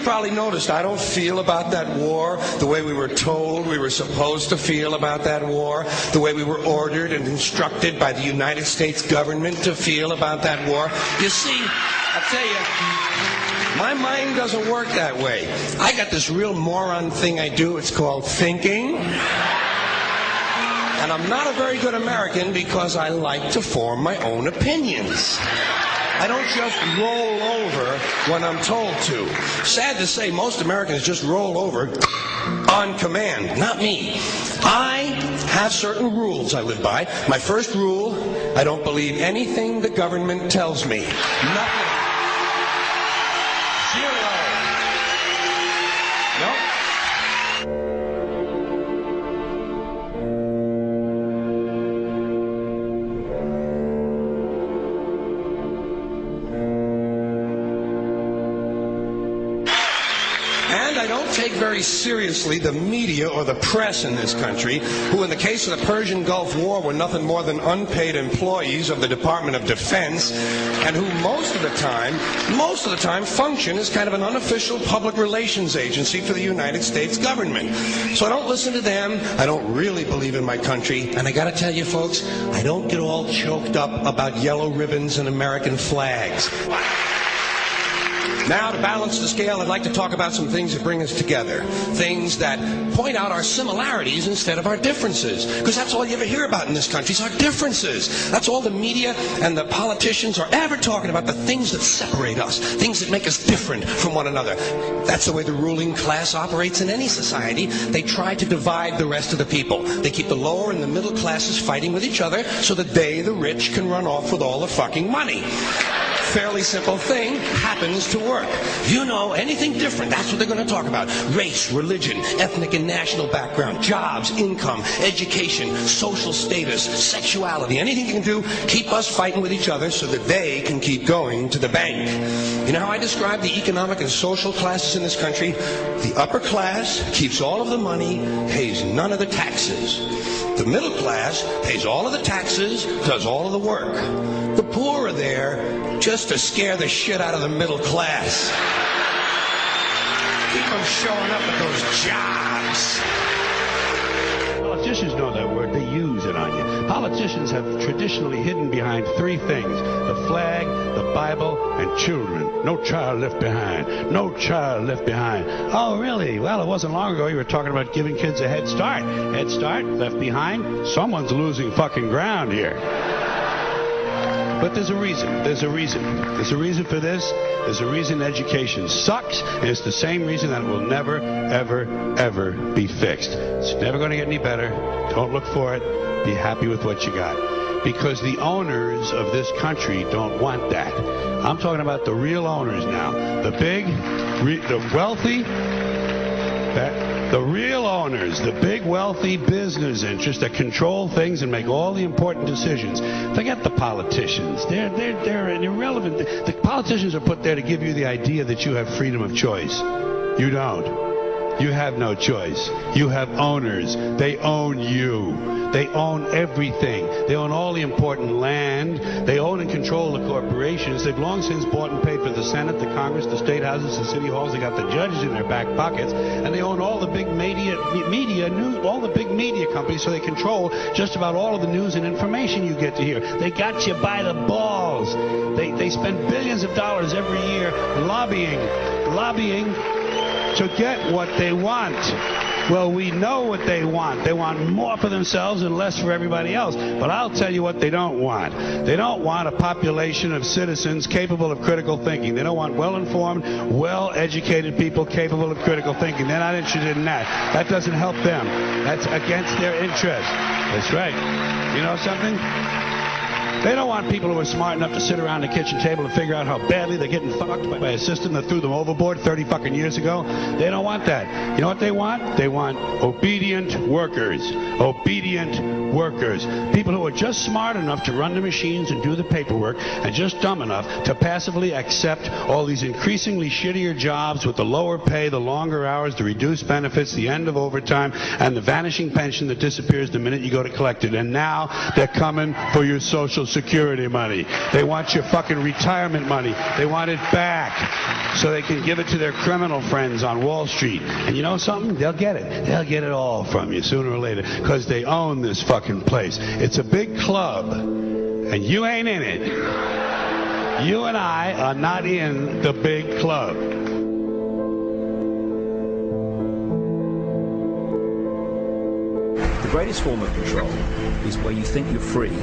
probably noticed I don't feel about that war the way we were told we were supposed to feel about that war, the way we were ordered and instructed by the United States government to feel about that war. You see, I'll tell you, my mind doesn't work that way. I got this real moron thing I do. It's called thinking. And I'm not a very good American because I like to form my own opinions. I don't just roll over when I'm told to. Sad to say, most Americans just roll over on command. Not me. I have certain rules I live by. My first rule, I don't believe anything the government tells me. Nothing. Zero. Nope. I don't take very seriously the media or the press in this country, who in the case of the Persian Gulf War were nothing more than unpaid employees of the Department of Defense, and who most of the time function as kind of an unofficial public relations agency for the United States government. So I don't listen to them. I don't really believe in my country. And I gotta tell you folks, I don't get all choked up about yellow ribbons and American flags. Now, to balance the scale, I'd like to talk about some things that bring us together. Things that point out our similarities instead of our differences. Because that's all you ever hear about in this country is our differences. That's all the media and the politicians are ever talking about, the things that separate us, things that make us different from one another. That's the way the ruling class operates in any society. They try to divide the rest of the people. They keep the lower and the middle classes fighting with each other so that they, the rich, can run off with all the fucking money. Fairly simple thing happens to work. You know, anything different, that's what they're going to talk about. Race, religion, ethnic and national background, jobs, income, education, social status, sexuality, anything you can do, keep us fighting with each other so that they can keep going to the bank. You know how I describe the economic and social classes in this country? The upper class keeps all of the money, pays none of the taxes. The middle class pays all of the taxes, does all of the work. The poor are there just to scare the shit out of the middle class. Keep them showing up at those jobs. Politicians know that word. They use it on you. Politicians have traditionally hidden behind three things: the flag, the Bible, and children. No child left behind. No child left behind. Oh, really? Well, it wasn't long ago you were talking about giving kids a head start. Head start, left behind? Someone's losing fucking ground here. But there's a reason. There's a reason. There's a reason for this. There's a reason education sucks, and it's the same reason that it will never, ever, ever be fixed. It's never going to get any better. Don't look for it. Be happy with what you got. Because the owners of this country don't want that. I'm talking about the real owners now. The big, the wealthy, the real owners, the big wealthy business interests that control things and make all the important decisions. Forget the politicians. They're irrelevant. The politicians are put there to give you the idea that you have freedom of choice. You don't. You have no choice. You have owners. They own you. They own everything. They own all the important land. They own and control the corporations. They've long since bought and paid for the Senate, the Congress, the state houses, the city halls. They got the judges in their back pockets, and they own all the big media news, all the big media companies. So they control just about all of the news and information you get to hear. They got you by the balls. They spend billions of dollars every year lobbying to get what they want. Well, we know what they want. They want more for themselves and less for everybody else. But I'll tell you what they don't want. They don't want a population of citizens capable of critical thinking. They don't want well-informed, well-educated people capable of critical thinking. They're not interested in that. That doesn't help them. That's against their interest. That's right. You know something? They don't want people who are smart enough to sit around the kitchen table and figure out how badly they're getting fucked by a system that threw them overboard 30 fucking years ago. They don't want that. You know what they want? They want obedient workers. Obedient workers. People who are just smart enough to run the machines and do the paperwork, and just dumb enough to passively accept all these increasingly shittier jobs with the lower pay, the longer hours, the reduced benefits, the end of overtime, and the vanishing pension that disappears the minute you go to collect it. And now they're coming for your Social Security money. They want your fucking retirement money. They want it back. so they can give it to their criminal friends on Wall Street. And you know something? They'll get it. They'll get it all from you sooner or later, because they own this fucking place. It's a big club, and you ain't in it. You and I are not in the big club. The greatest form of control is where you think you're free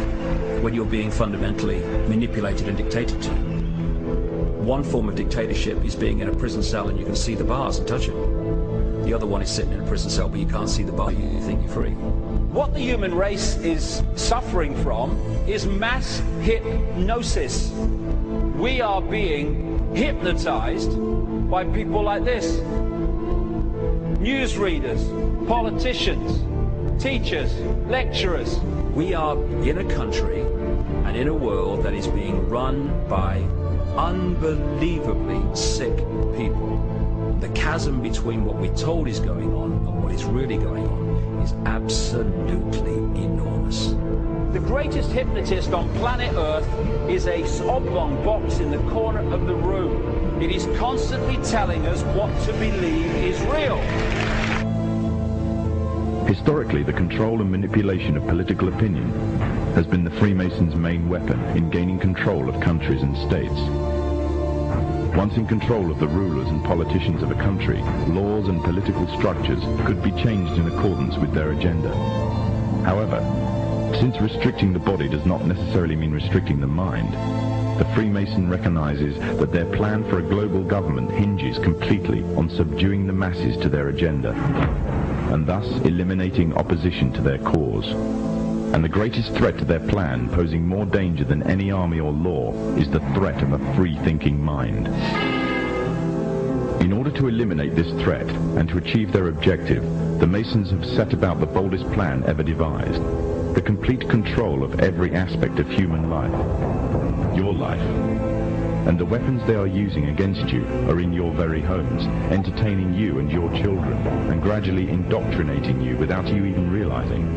when you're being fundamentally manipulated and dictated to. One form of dictatorship is being in a prison cell and you can see the bars and touch it. The other one is sitting in a prison cell but you can't see the bar, you think you're free. What the human race is suffering from is mass hypnosis. We are being hypnotized by people like this. Newsreaders, politicians, teachers, lecturers. We are in a country and in a world that is being run by unbelievably sick people. The chasm between what we're told is going on and what is really going on is absolutely enormous. The greatest hypnotist on planet Earth is a oblong box in the corner of the room. It is constantly telling us what to believe is real. Historically, the control and manipulation of political opinion has been the Freemasons' main weapon in gaining control of countries and states. Once in control of the rulers and politicians of a country, laws and political structures could be changed in accordance with their agenda. However, since restricting the body does not necessarily mean restricting the mind, the Freemason recognizes that their plan for a global government hinges completely on subduing the masses to their agenda, and thus eliminating opposition to their cause. And the greatest threat to their plan, posing more danger than any army or law, is the threat of a free-thinking mind. In order to eliminate this threat and to achieve their objective, the Masons have set about the boldest plan ever devised: the complete control of every aspect of human life, your life. And the weapons they are using against you are in your very homes, entertaining you and your children, and gradually indoctrinating you without you even realizing.